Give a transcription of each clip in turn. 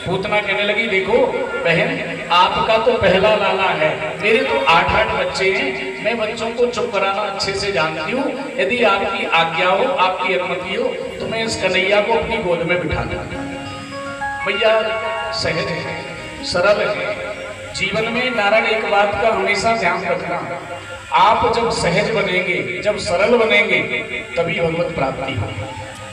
पूतना कहने लगी, देखो बहन, आपका तो पहला लाला है, मेरे तो 8-8 बच्चे हैं, मैं बच्चों को चुप कराना अच्छे से जानती हूँ। यदि आपकी आज्ञा हो, आपकी अनुमति हो, तो मैं इस कन्हैया को अपनी गोद में बिठा दूँ। भैया सहज है, सरल है। जीवन में नारायण एक बात का हमेशा ध्यान रखना, आप जब सहज बनेंगे, जब सरल बनेंगे, तभी भगवत प्राप्ति हो।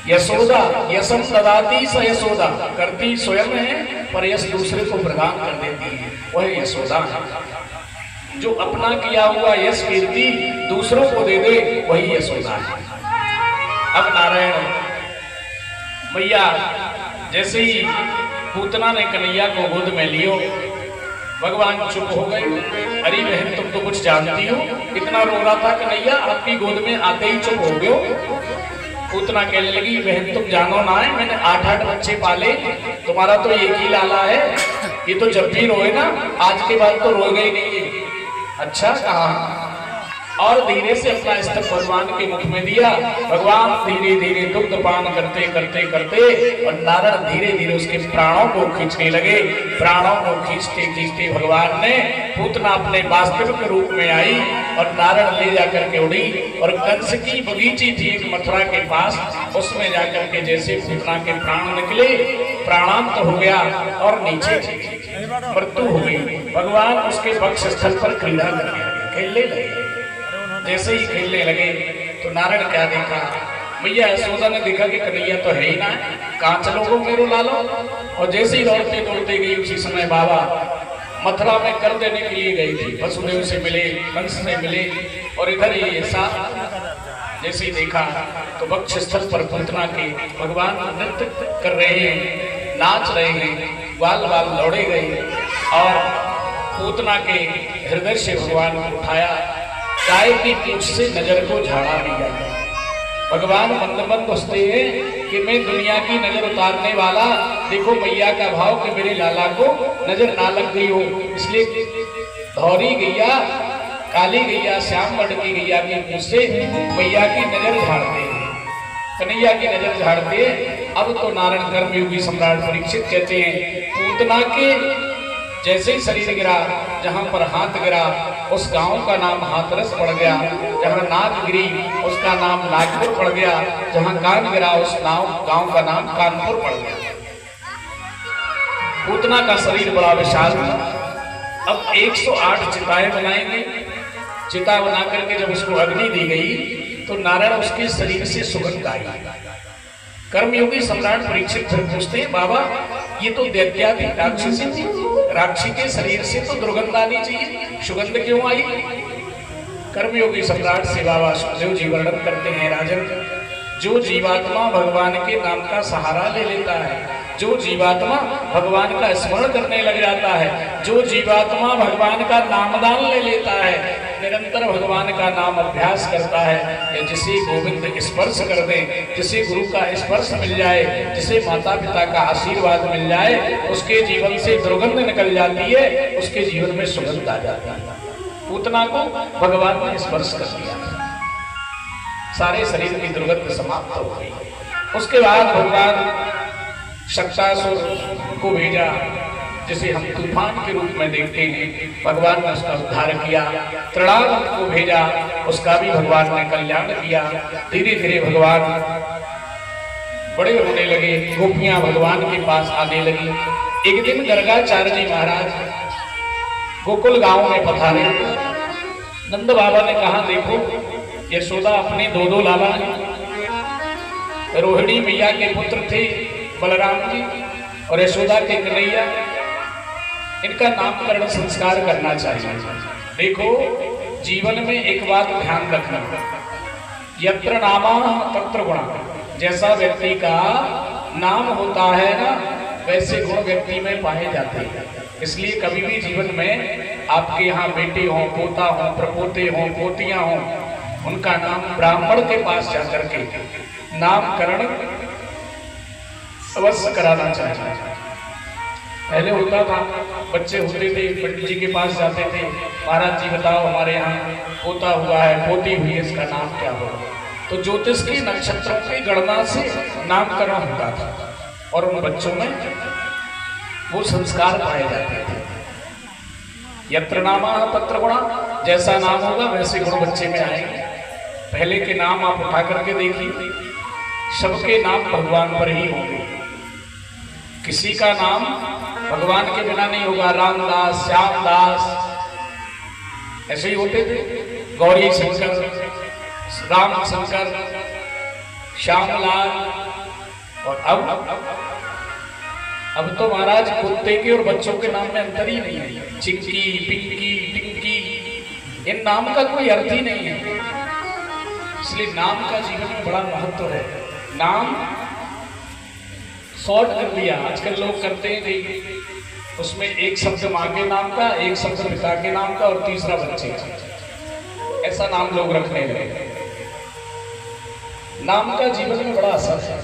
यशोदा यशम ददाती स यशोदा, करती स्वयं है पर यश दूसरे को प्रदान कर देती है, वह यशोदा है। जो अपना किया हुआ यश कीर्ति दूसरों को दे दे, वही यशोदा है। अब नारायण मैया जैसे ही पूतना ने कन्हैया को गोद में लियो, भगवान चुप हो गए। अरे बहन, तुम तो कुछ जानती हो, इतना रो रहा था कन्हैया, आपकी गोद में आते ही चुप हो गए। पूतना कहने लगी, बहन तुम जानो ना है, मैंने 8-8 बच्चे पाले, तुम्हारा तो एक ही लाला है, ये तो जब भी रोए ना, आज के बाद तो रोएगा ही नहीं है। अच्छा कहा, और धीरे से अपना स्तन भगवान के मुख में दिया। भगवान धीरे धीरे दुग्ध पान करते करते करते और नारायण धीरे धीरे उसके प्राणों को खींचने लगे। प्राणों को खींचते खींचते भगवान ने पूतना अपने वास्तविक रूप में आई और नारायण ले जाकर के उड़ी, और कंस की बगीची थी एक मथुरा के पास, उसमें जाकर के जैसे पूतना के प्राण निकले, प्राणांत हो गया और नीचे मृत्यु हो गई। भगवान उसके वक्ष स्थल पर क्रीड़ा करने लगे, खेलने लगे। जैसे ही खेलने लगे तो नारायण क्या देखा, मैया यशोदा ने देखा कि कन्हैया तो है ही ना, कहाँ चलोगे मेरो लालो। और जैसे ही दौड़ते दौड़ते गई, उसी समय बाबा मथुरा में कर देने के लिए गई थी, वसुदेव से मिले, कंस से मिले, और इधर ही ऐसा जैसे ही देखा तो वक्ष स्थल पर पूतना के भगवान नृत्य कर रहे हैं, नाच रहे हैं, बाल बाल दौड़े गए, और पूतना के हृदय से भगवान को उठाया, गाय की पूंछ से नजर को झाड़ा दिया। भगवान मंद मंद हंसते हैं कि मैं दुनिया की नजर उतारने वाला, देखो मैया का भाव कि मेरे लाला को नजर ना लग गई हो, इसलिए धौरी गैया, काली गैया, श्याम वर्ण की गैया की पूंछ से मैया की नजर झाड़ते, कन्हैया की नजर झाड़ते। अब तो नारायण कर्मयोगी सम्राट परीक्षित कहते हैं, पूतना के जैसे ही शरीर गिरा, जहां पर हाथ गिरा उस गांव का नाम हाथरस पड़ गया, जहां नाक गिरी उसका नाम नागपुर पड़ गया, जहां कान गिरा उस गांव का नाम कानपुर पड़ गया। पूतना का शरीर बड़ा विशाल था। अब 108 चिताएं बनाई गई। चिता बना करके जब उसको अग्नि दी गई तो नारायण उसके शरीर से सुगंध आई। कर्मयोगी सम्राट परीक्षित फिर पूछते हैं, बाबा ये तो दैत्या थी, राक्षसी थी, राक्षसी के शरीर से तो दुर्गंध आनी चाहिए, सुगंध क्यों आई? कर्मयोगी सम्राट से बाबा सुखदेव जी वर्णन करते हैं, राजन, जो जीवात्मा भगवान के नाम का सहारा ले लेता है, जो जीवात्मा भगवान का स्मरण करने लग जाता है, जो जीवात्मा भगवान का नामदान ले लेता है, निरंतर भगवान का नाम अभ्यास करता है, या जिसे गोविंद स्पर्श कर दे, जिसे गुरु का स्पर्श मिल जाए, जिसे माता पिता का आशीर्वाद मिल जाए, उसके जीवन से दुर्गंध निकल जाती है, उसके जीवन में सुगंध आ जाता है। पूतना को भगवान ने स्पर्श कर दिया, सारे शरीर की दुर्गंध समाप्त हो गई। उसके बाद भगवान शक्तासुर को भेजा, जिसे हम तूफान के रूप में देखते हैं, भगवान ने उसका उद्धार किया। तृणावत को भेजा, उसका भी भगवान ने कल्याण किया। धीरे धीरे भगवान बड़े होने लगे, गोपियां भगवान के पास आने लगी। एक दिन गर्गाचार्य जी महाराज गोकुल गांव में पधारे। नंद बाबा ने कहा, देखो यशोदा अपने 2-2 लाला हैं। रोहिणी मैया के पुत्र थे बलराम जी और यशोदा के कन्हैया, इनका नामकरण संस्कार करना चाहिए। देखो जीवन में एक बात ध्यान रखना, यत्र नामा तत्र गुणा, जैसा व्यक्ति का नाम होता है ना, वैसे गुण व्यक्ति में पाए जाते हैं। इसलिए कभी भी जीवन में आपके यहाँ बेटे हों, पोता हों, प्रपोते हों, पोतियां हों, उनका नाम ब्राह्मण के पास जाकर के नामकरण अवश्य कराना चाहिए। पहले होता था, बच्चे होते थे, पंडित जी के पास जाते थे, महाराज जी बताओ हमारे यहाँ पोता हुआ है, पोती हुई है, इसका नाम क्या होगा? तो ज्योतिष की नक्षत्रों की गणना से नामकरण होता था, और उन बच्चों में वो संस्कार पाए जाते थे। यत्र नामा तत्र गुणा, जैसा नाम होगा वैसे गुण बच्चे में आएंगे। पहले के नाम आप उठा करके देखिए, सबके नाम भगवान पर ही होंगे, किसी का नाम भगवान के बिना नहीं होगा। रामदास, श्यामदास ऐसे ही होते थे, गौरी शंकर, राम शंकर, श्यामलाल। और अब तो महाराज कुत्ते के और बच्चों के नाम में अंतर ही नहीं है। चिंकी, पिंकी, टिंकी, इन नाम का कोई अर्थ ही नहीं है। इसलिए नाम का जीवन में बड़ा महत्व है। नाम शॉर्ट कर दिया आजकल लोग करते हैं, उसमें एक शब्द माँ के नाम का, एक शब्द पिता के नाम का और तीसरा बच्चे का, ऐसा नाम लोग रखने लगे। नाम का जीवन में बड़ा असर है।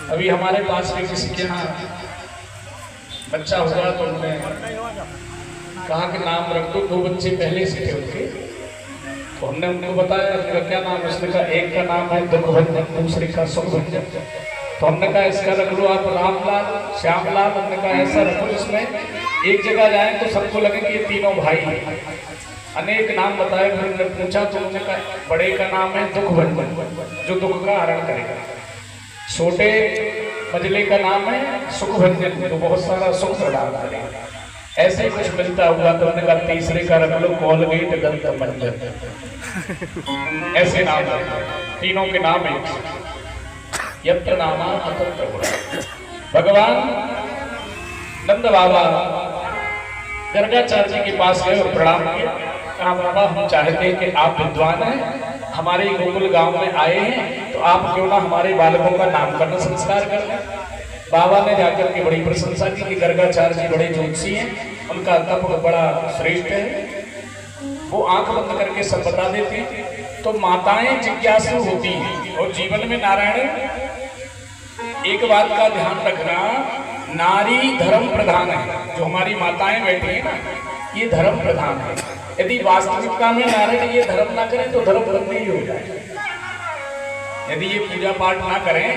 अभी हमारे पास भी किसी के यहाँ बच्चा हुआ तो उन्होंने कहा कि नाम रख दो, 2 बच्चे पहले से थे उनके, तो हमने उनको बताया इसका क्या नाम है। उसने कहा एक का नाम है दुखभंजन, दूसरे का सुखभंजन। तो हमने कहा इसका रख लो आप रामलाल, श्यामलाल। हमने कहा ऐसा रखो जिसमें एक जगह जाए तो सबको लगे कि ये तीनों भाई हैं। अनेक नाम बताए, फिर हमने पूछा तो उन्होंने कहा बड़े का नाम है दुखभंजन, जो दुख का हरण करेगा। छोटे मजले का नाम है सुखभंजन, जो बहुत सारा सुख प्रदान करेगा। ऐसे ही कुछ मिलता हुआ तो उन्होंने कहा तीसरे का रख लो कोलगेट दंत मंजन। ऐसे नाम है, तीनों के नाम एक। यत्र नामा तत्र गुणा। भगवान नंद बाबा गर्गाचार्य जी के पास गए और प्रणाम किया। कहा बाबा हम चाहते हैं कि आप विद्वान हैं, हमारे गोकुल गांव में आए हैं, तो आप क्यों ना हमारे बालकों का नामकरण संस्कार कर दें। बाबा ने जाकर के बड़ी प्रशंसा की कि गर्गाचार्य जी बड़े ज्योतिषी हैं, उनका तप बड़ा श्रेष्ठ है, वो आंख बंद करके सब बता देते हैं। तो माताएं जिज्ञासु होती हैं और जीवन में नारायण एक बात का ध्यान रखना, नारी धर्म प्रधान है। जो हमारी माताएं बैठी हैं ना, ये धर्म प्रधान है। यदि वास्तविकता में नारायण ये धर्म ना करें तो धर्म बंद ही हो जाए। यदि ये पूजा पाठ ना करें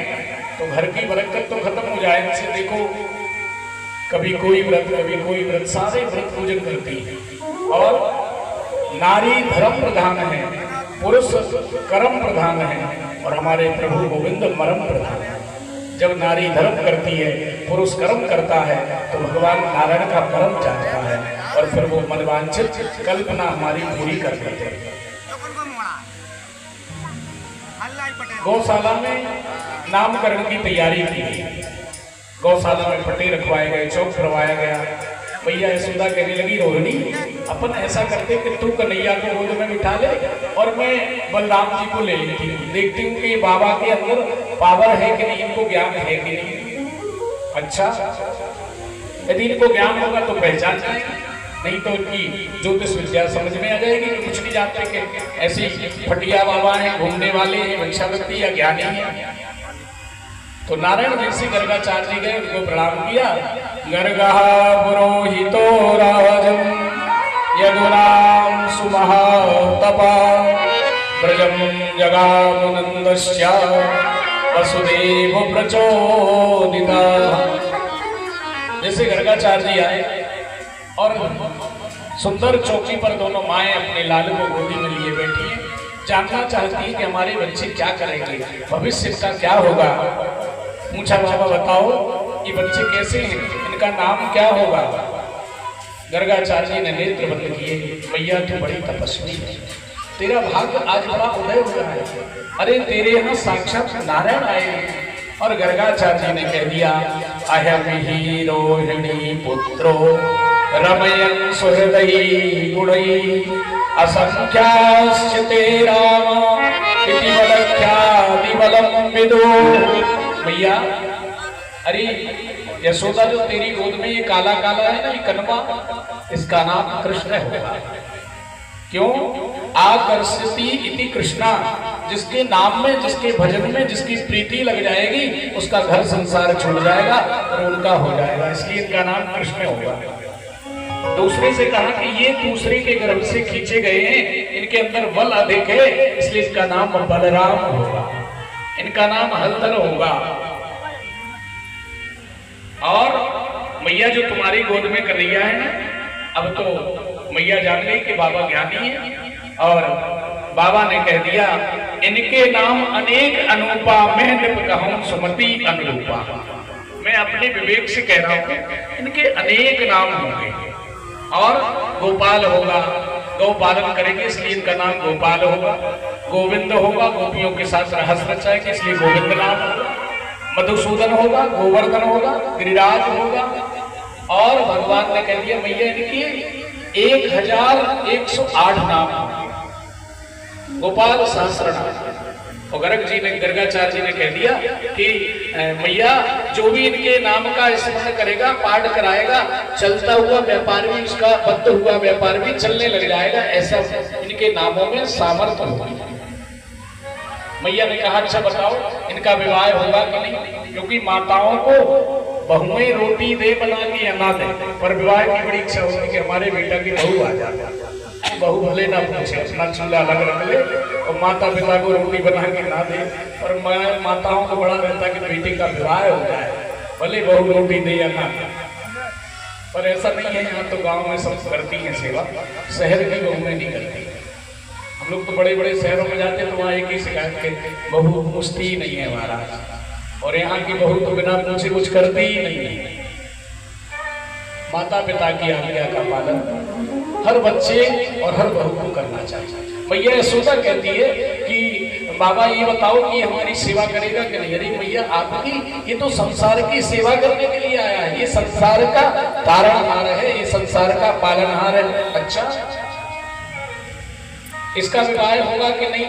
तो घर की बरकत तो खत्म हो जाए। इनसे देखो कभी कोई व्रत, कभी कोई व्रत, सारे व्रत पूजन करती है। और नारी धर्म प्रधान है, पुरुष कर्म प्रधान है, और हमारे प्रभु गोविंद मरम प्रधान है। जब नारी धर्म करती है, पुरुष कर्म करता है, तो भगवान नारायण का कर्म चाहता है और फिर वो मनवांछित कल्पना हमारी पूरी कर देते हैं। गौशाला में नामकरण की तैयारी की गई। गौशाला में पट्टे रखवाए गए, चौक करवाया गया। भैया यशोदा कहने लगी रोहिणी अपन ऐसा करते कि तू कन्हैया को गोद में बिठा ले और मैं बलराम जी को ले लेती हूँ, देखती हूँ कि बाबा के अंदर पावर है कि नहीं, इनको ज्ञान है कि नहीं। अच्छा, यदि इनको ज्ञान होगा तो पहचान जाएगा, नहीं तो इनकी ज्योतिष विद्या समझ में आ जाएगी कि कुछ नहीं जानते कि ऐसी फटिया बाबा हैं, घूमने वाले हैं, भिक्षावृत्ति या ज्ञानी है। तो नारायण जैसे गर्गाचार्य जी गए, उनको प्रणाम किया। गर्गः पुरोहितो राजं यदुनां सुमहातपा ब्रजं जगामनन्दस्य वसुदेव प्रचोदिता। जैसे गर्गाचार्य जी आए और सुंदर चौकी पर दोनों माएं अपने लाल को गोदी में लिए बैठी हैं, जानना चाहती है कि हमारे बच्चे क्या करेंगे, भविष्य का क्या होगा। पूछा बाबा बताओ ये बच्चे कैसे हैं, इनका नाम क्या होगा। गर्गाचार्य जी ने नेत्र बंद किए। भैया तू बड़ी तपस्वी है, तेरा भाग्य आज बड़ा उदय हुआ है। अरे तेरे यहाँ साक्षात नारायण आए हैं। और गर्गाचार्य जी ने कह दिया अहम ही रोहिणी पुत्रो रमयन् सुहृदयी गुणैः असंख्याश्च ते राम इति बलख्याति बलं विदो। भैया अरे यशोदा जो तेरी गोद में ये काला काला है ना, ये कनवा, इसका नाम कृष्ण होगा। क्यों? आकर्षति इति कृष्णा, जिसके नाम में, जिसके भजन में जिसकी प्रीति लग जाएगी उसका घर संसार छूट जाएगा और उनका हो जाएगा, इसलिए इनका नाम कृष्ण होगा। दूसरे से कहा कि ये दूसरे के गर्भ से खींचे गए हैं, इनके अंदर बल अधिक है, इसलिए इसका नाम बलराम होगा, इनका नाम हलधर होगा। मैया जो तुम्हारी गोद में कन्हैया है ना, अब तो मैया जान गई कि बाबा ज्ञानी है, और बाबा ने कह दिया इनके नाम अनेक अनूपा, मैं निप कहूं सुमति अनुरूपा। मैं अपने विवेक से कह रहा हूं इनके अनेक नाम होंगे, और गोपाल होगा, गौ पालन करेंगे इसलिए इनका नाम गोपाल होगा, गोविंद होगा, गोपियों के साथ रहस्य रचाएंगे इसलिए गोविंद नाम होगा, मधुसूदन होगा, गोवर्धन होगा, गिरिराज होगा। और भगवान ने कह दिया मैया इनकी 1108 नाम होंगे, गोपाल सहस्रनाम। और गर्ग जी ने, गर्गाचार्य जी ने कह दिया कि मैया जो भी इनके नाम का स्मरण करेगा, पाठ कराएगा, चलता हुआ व्यापार भी, उसका बद्ध हुआ व्यापार भी चलने लग जाएगा, ऐसा इनके नामों में सामर्थ्य होगा। मैया ने कहा अच्छा बताओ इनका विवाह होगा कि नहीं, क्योंकि माताओं को बहुएं रोटी दे बना के या ना दे, पर विवाह की बड़ी इच्छा होती कि हमारे बेटा की बहू आ जाए। बहू भले ना पूछे, अपना चूल्हा अलग रख ले और माता पिता को रोटी बना के ना दे, पर माताओं को बड़ा रहता कि बेटे का विवाह हो जाए, भले बहू रोटी दे या ना दे। पर ऐसा नहीं है, यहाँ तो गांव में सब करती हैं सेवा, शहर की बहू में नहीं करती। हम लोग तो बड़े बड़े शहरों में जाते हैं तो वहाँ एक ही शिकायत के बहू पूछती ही नहीं है महाराज, और यहाँ की बहू तो बिना पूछे कुछ करती ही नहीं है। माता पिता की आज्ञा का पालन हर बच्चे और हर बहू को करना चाहिए। मैया यशोदा कहती है कि बाबा ये बताओ कि हमारी सेवा करेगा कि नहीं। अरे मैया आपकी, ये तो संसार की सेवा करने के लिए आया है, ये संसार का तारणहार है, ये संसार का पालनहार है। अच्छा इसका विवाह होगा कि नहीं।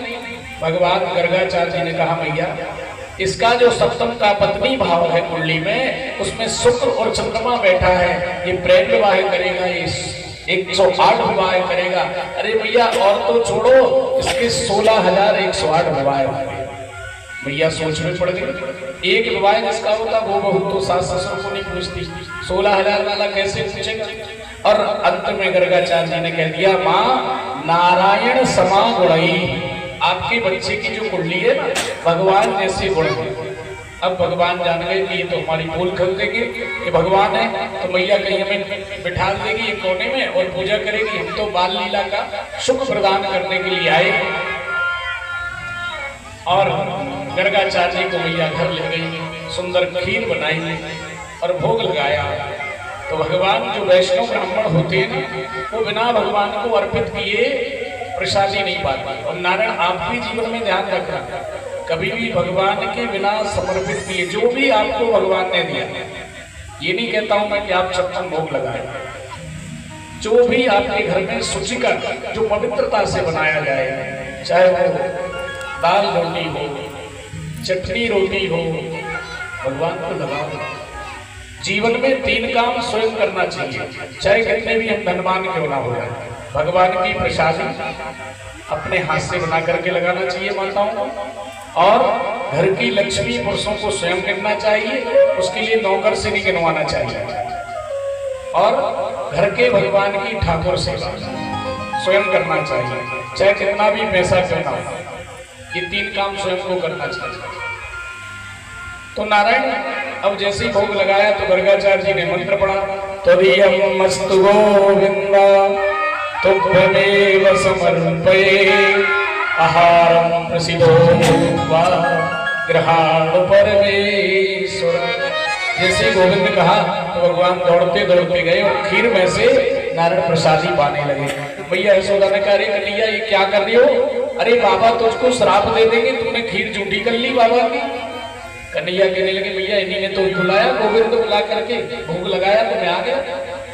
भगवान गर्गाचार्य जी ने कहा मैया इसका जो सप्तम का पत्नी भाव है कुंडली में, उसमें शुक्र और चंद्रमा बैठा है, ये प्रेम विवाह करेगा, ये 108 विवाह करेगा। अरे भैया और तो छोड़ो, इसके 16,108 विवाह होंगे। भैया सोच में पड़ गई, एक विवाह जिसका होता वो बहू तो सास ससुर को नहीं पूछती, 16,000 वाला कैसे पूछेगा। और अंत में गर्गाचार्य जी ने कह दिया माँ नारायण समा गुणई, आपके बच्चे की जो कुंडली है ना भगवान जैसे गुण है। अब भगवान जान गए कि ये तो हमारी भूल कर देंगे कि भगवान है, तो मैया कहीं हमें बिठा देगी एक कोने में और पूजा करेगी। हम तो बाल लीला का सुख प्रदान करने के लिए आए। और गर्गाचार्य जी को मैया घर ले गई, सुंदर खीर बनाई और भोग लगाया। तो भगवान जो वैष्णव ब्राह्मण होते हैं ना, वो बिना भगवान को अर्पित किए प्रसादी नहीं पाते। और नारायण आप भी जीवन में ध्यान रखना, कभी भी भगवान के बिना समर्पित किए जो भी आपको भगवान ने दिया, ये नहीं कहता हूं मैं कि आप 56 भोग लगाए, जो भी आपके घर में शुचिकर जो पवित्रता से बनाया जाए, चाहे वो दाल रोटी हो, चटनी रोटी हो, भगवान को लगाओ। जीवन में 3 काम स्वयं करना चाहिए, चाहे कितने भी हम धनवान क्यों ना हो जाए। भगवान की प्रसादी अपने हाथ से बना करके लगाना चाहिए माताओं को, और घर की लक्ष्मी पुरुषों को स्वयं गिनना चाहिए, उसके लिए नौकर से नहीं गिनवाना चाहिए। और घर के भगवान की ठाकुर सेवा स्वयं करना चाहिए, चाहे कितना भी पैसा क्यों ना हो। ये 3 काम स्वयं को करना चाहिए। तो नारायण अब जैसे ही भोग लगाया तो गर्गाचार्य जी ने मंत्र पढ़ा, तदीयं मस्तु गोविंदा तुभ्यमेव समर्पये आहारं प्रसिद्धो वा गृहाणु परमेश्वर। जैसे गोविंद कहा तो भगवान दौड़ते दौड़ते गए और खीर में से नारायण प्रसादी पाने लगे। भैया यशोदा ने कहा अरे कन्हैया ये क्या कर रही हो। अरे बाबा तुझको श्राप दे देंगे, तूने खीर झूठी कर ली बाबा की। कन्हैया कहने लगे भैया इन्हीं ने तो बुलाया, गोविंद बुला करके भोग लगाया तो मैं आ गया।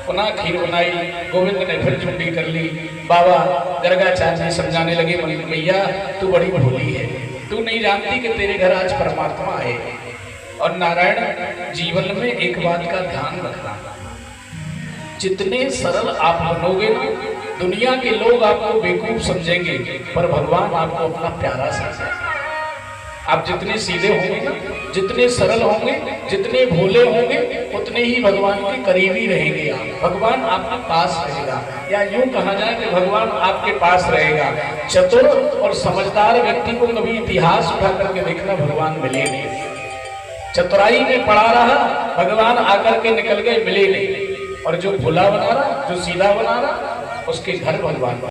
पुनः खीर बनाई, गोविंद ने फिर झुंडी कर ली। बाबा गर्गाचार्य जी समझाने लगे भैया तू बड़ी भोली है, तू नहीं जानती कि तेरे घर आज परमात्मा आए। और नारायण जीवन में एक बात का ध्यान रखना, जितने सरल आप बनोगे ना दुनिया के लोग आपको बेवकूफ समझेंगे, पर भगवान आपको अपना प्यारा समझेगा। आप जितने सीधे होंगे ना, जितने सरल होंगे, जितने भोले होंगे, उतने ही भगवान के करीबी रहेंगे आप। भगवान आपके पास रहेगा, या यूं कहा जाए कि भगवान आपके पास रहेगा। चतुर और समझदार व्यक्ति को कभी इतिहास उठा करके देखना भगवान मिले नहीं। चतुराई में पड़ा रहा भगवान आकर के निकल गए, मिले नहीं। और जो भोला बना रहा, जो सीधा बना रहा, उसके घर भगवान